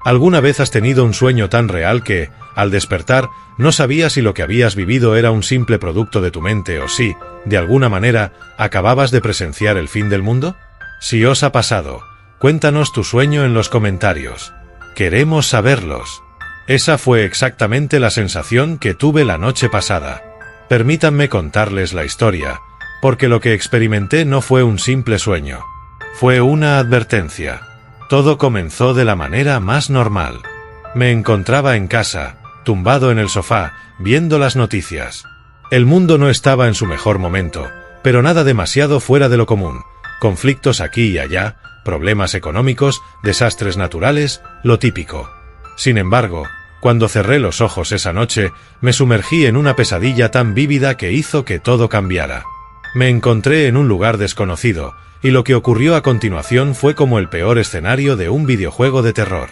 ¿Alguna vez has tenido un sueño tan real que, al despertar, no sabías si lo que habías vivido era un simple producto de tu mente o si, de alguna manera, acababas de presenciar el fin del mundo? Si os ha pasado, cuéntanos tu sueño en los comentarios. Queremos saberlos. Esa fue exactamente la sensación que tuve la noche pasada. Permítanme contarles la historia, porque lo que experimenté no fue un simple sueño. Fue una advertencia. Todo comenzó de la manera más normal. Me encontraba en casa, tumbado en el sofá, viendo las noticias. El mundo no estaba en su mejor momento, pero nada demasiado fuera de lo común. Conflictos aquí y allá, problemas económicos, desastres naturales, lo típico. Sin embargo, cuando cerré los ojos esa noche, me sumergí en una pesadilla tan vívida que hizo que todo cambiara. Me encontré en un lugar desconocido, y lo que ocurrió a continuación fue como el peor escenario de un videojuego de terror.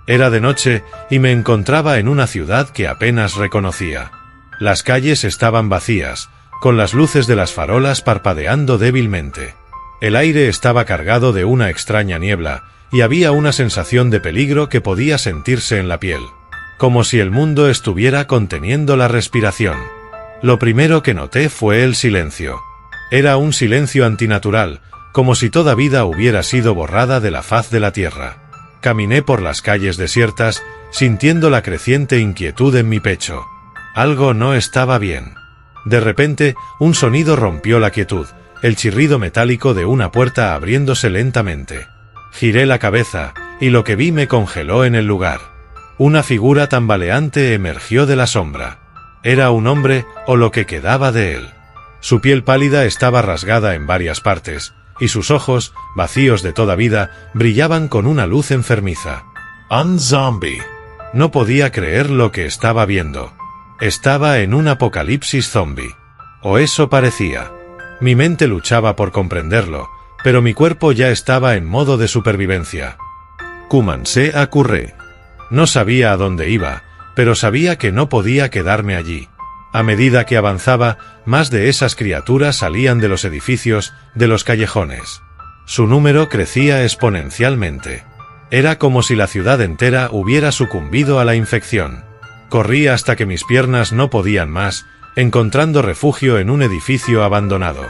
Era de noche, y me encontraba en una ciudad que apenas reconocía. Las calles estaban vacías, con las luces de las farolas parpadeando débilmente. El aire estaba cargado de una extraña niebla, y había una sensación de peligro que podía sentirse en la piel. Como si el mundo estuviera conteniendo la respiración. Lo primero que noté fue el silencio. Era un silencio antinatural, como si toda vida hubiera sido borrada de la faz de la tierra. Caminé por las calles desiertas, sintiendo la creciente inquietud en mi pecho. Algo no estaba bien. De repente, un sonido rompió la quietud, el chirrido metálico de una puerta abriéndose lentamente. Giré la cabeza, y lo que vi me congeló en el lugar. Una figura tambaleante emergió de la sombra. Era un hombre, o lo que quedaba de él. Su piel pálida estaba rasgada en varias partes, y sus ojos, vacíos de toda vida, brillaban con una luz enfermiza. Un zombie. No podía creer lo que estaba viendo. Estaba en un apocalipsis zombie. O eso parecía. Mi mente luchaba por comprenderlo, pero mi cuerpo ya estaba en modo de supervivencia. Comencé a correr. No sabía a dónde iba, pero sabía que no podía quedarme allí. A medida que avanzaba, más de esas criaturas salían de los edificios, de los callejones. Su número crecía exponencialmente. Era como si la ciudad entera hubiera sucumbido a la infección. Corrí hasta que mis piernas no podían más, encontrando refugio en un edificio abandonado.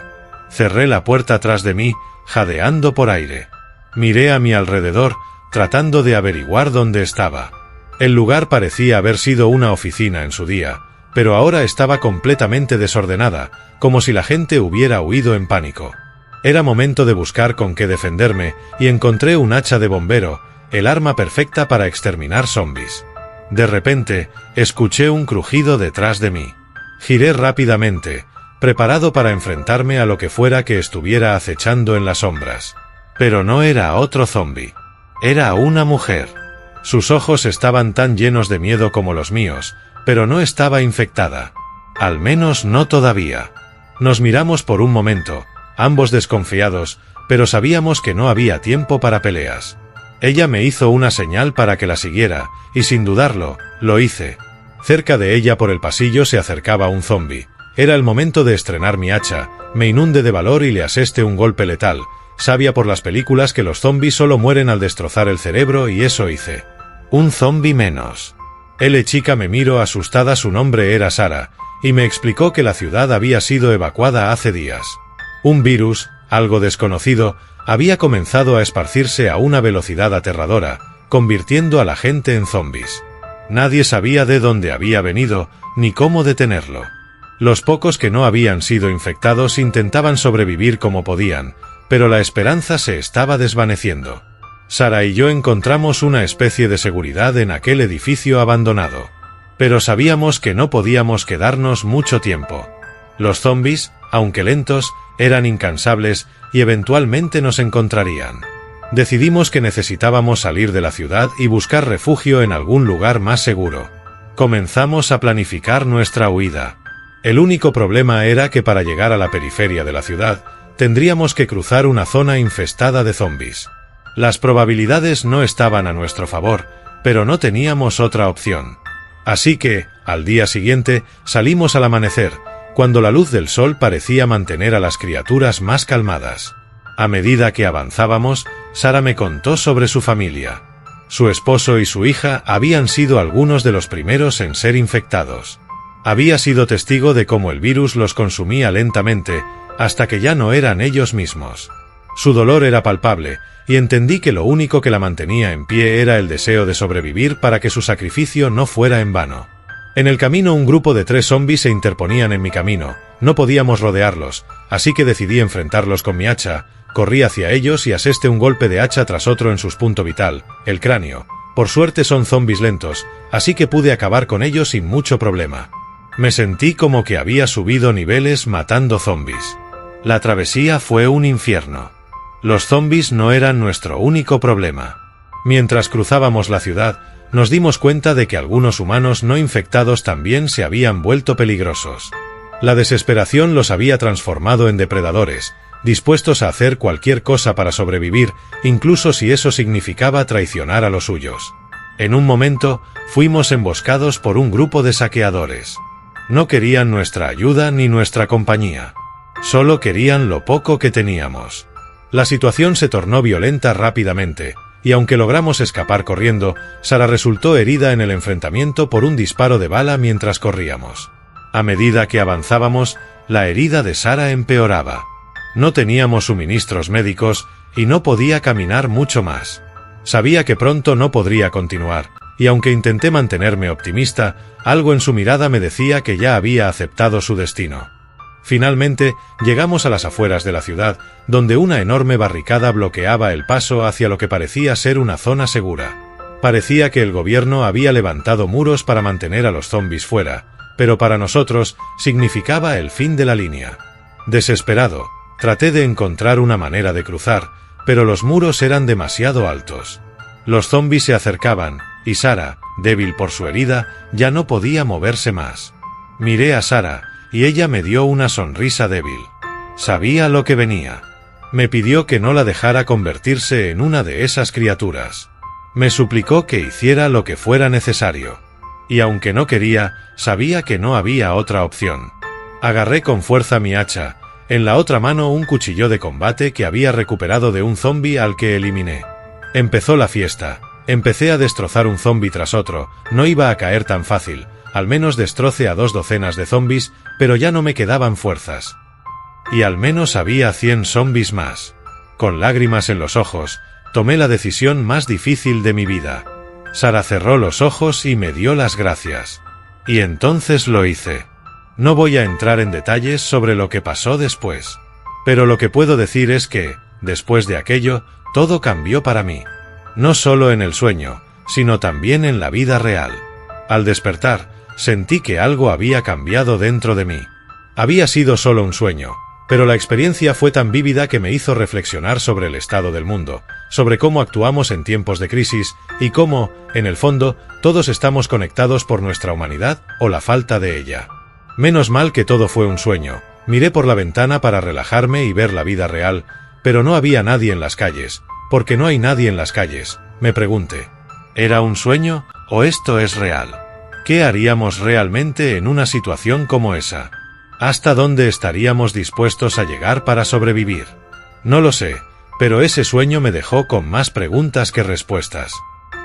Cerré la puerta tras de mí, jadeando por aire. Miré a mi alrededor, tratando de averiguar dónde estaba. El lugar parecía haber sido una oficina en su día, pero ahora estaba completamente desordenada, como si la gente hubiera huido en pánico. Era momento de buscar con qué defenderme, y encontré un hacha de bombero, el arma perfecta para exterminar zombies. De repente, escuché un crujido detrás de mí. Giré rápidamente, preparado para enfrentarme a lo que fuera que estuviera acechando en las sombras. Pero no era otro zombi. Era una mujer. Sus ojos estaban tan llenos de miedo como los míos, pero no estaba infectada. Al menos no todavía. Nos miramos por un momento, ambos desconfiados, pero sabíamos que no había tiempo para peleas. Ella me hizo una señal para que la siguiera, y sin dudarlo, lo hice. Cerca de ella por el pasillo se acercaba un zombi. Era el momento de estrenar mi hacha, me inundé de valor y le asesté un golpe letal. Sabía por las películas que los zombis solo mueren al destrozar el cerebro y eso hice. Un zombi menos. Chica me miró asustada, su nombre era Sara, y me explicó que la ciudad había sido evacuada hace días. Un virus, algo desconocido, había comenzado a esparcirse a una velocidad aterradora, convirtiendo a la gente en zombis. Nadie sabía de dónde había venido, ni cómo detenerlo. Los pocos que no habían sido infectados intentaban sobrevivir como podían, pero la esperanza se estaba desvaneciendo. Sara y yo encontramos una especie de seguridad en aquel edificio abandonado. Pero sabíamos que no podíamos quedarnos mucho tiempo. Los zombis, aunque lentos, eran incansables y eventualmente nos encontrarían. Decidimos que necesitábamos salir de la ciudad y buscar refugio en algún lugar más seguro. Comenzamos a planificar nuestra huida. El único problema era que para llegar a la periferia de la ciudad, tendríamos que cruzar una zona infestada de zombis. Las probabilidades no estaban a nuestro favor, pero no teníamos otra opción. Así que, al día siguiente, salimos al amanecer, cuando la luz del sol parecía mantener a las criaturas más calmadas. A medida que avanzábamos, Sara me contó sobre su familia. Su esposo y su hija habían sido algunos de los primeros en ser infectados. Había sido testigo de cómo el virus los consumía lentamente, hasta que ya no eran ellos mismos. Su dolor era palpable, y entendí que lo único que la mantenía en pie era el deseo de sobrevivir para que su sacrificio no fuera en vano. En el camino un grupo de 3 zombies se interponían en mi camino. No podíamos rodearlos, así que decidí enfrentarlos con mi hacha. Corrí hacia ellos y asesté un golpe de hacha tras otro en su punto vital, el cráneo. Por suerte son zombies lentos, así que pude acabar con ellos sin mucho problema. Me sentí como que había subido niveles matando zombies. La travesía fue un infierno. Los zombies no eran nuestro único problema. Mientras cruzábamos la ciudad, nos dimos cuenta de que algunos humanos no infectados también se habían vuelto peligrosos. La desesperación los había transformado en depredadores, dispuestos a hacer cualquier cosa para sobrevivir, incluso si eso significaba traicionar a los suyos. En un momento, fuimos emboscados por un grupo de saqueadores. No querían nuestra ayuda ni nuestra compañía. Solo querían lo poco que teníamos. La situación se tornó violenta rápidamente, y aunque logramos escapar corriendo, Sara resultó herida en el enfrentamiento por un disparo de bala mientras corríamos. A medida que avanzábamos, la herida de Sara empeoraba. No teníamos suministros médicos, y no podía caminar mucho más. Sabía que pronto no podría continuar, y aunque intenté mantenerme optimista, algo en su mirada me decía que ya había aceptado su destino. Finalmente, llegamos a las afueras de la ciudad, donde una enorme barricada bloqueaba el paso hacia lo que parecía ser una zona segura. Parecía que el gobierno había levantado muros para mantener a los zombies fuera, pero para nosotros significaba el fin de la línea. Desesperado, traté de encontrar una manera de cruzar, pero los muros eran demasiado altos. Los zombies se acercaban, y Sara, débil por su herida, ya no podía moverse más. Miré a Sara, y ella me dio una sonrisa débil. Sabía lo que venía. Me pidió que no la dejara convertirse en una de esas criaturas. Me suplicó que hiciera lo que fuera necesario. Y aunque no quería, sabía que no había otra opción. Agarré con fuerza mi hacha, en la otra mano un cuchillo de combate que había recuperado de un zombi al que eliminé. Empezó la fiesta. Empecé a destrozar un zombi tras otro. No iba a caer tan fácil. Al menos destrocé a 2 docenas de zombies, pero ya no me quedaban fuerzas. Y al menos había 100 zombies más. Con lágrimas en los ojos, tomé la decisión más difícil de mi vida. Sara cerró los ojos y me dio las gracias. Y entonces lo hice. No voy a entrar en detalles sobre lo que pasó después. Pero lo que puedo decir es que, después de aquello, todo cambió para mí. No solo en el sueño, sino también en la vida real. Al despertar, sentí que algo había cambiado dentro de mí. Había sido solo un sueño, pero la experiencia fue tan vívida que me hizo reflexionar sobre el estado del mundo, sobre cómo actuamos en tiempos de crisis y cómo, en el fondo, todos estamos conectados por nuestra humanidad o la falta de ella. Menos mal que todo fue un sueño. Miré por la ventana para relajarme y ver la vida real, pero no había nadie en las calles. ¿Por qué no hay nadie en las calles?, me pregunté. ¿Era un sueño o esto es real? ¿Qué haríamos realmente en una situación como esa? ¿Hasta dónde estaríamos dispuestos a llegar para sobrevivir? No lo sé, pero ese sueño me dejó con más preguntas que respuestas.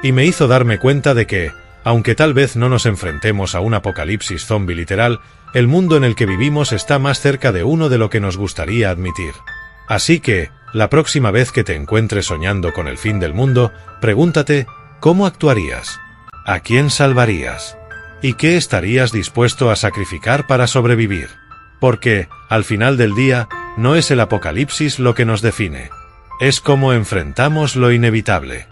Y me hizo darme cuenta de que, aunque tal vez no nos enfrentemos a un apocalipsis zombie literal, el mundo en el que vivimos está más cerca de uno de lo que nos gustaría admitir. Así que, la próxima vez que te encuentres soñando con el fin del mundo, pregúntate, ¿cómo actuarías? ¿A quién salvarías? ¿Y qué estarías dispuesto a sacrificar para sobrevivir? Porque, al final del día, no es el apocalipsis lo que nos define. Es cómo enfrentamos lo inevitable.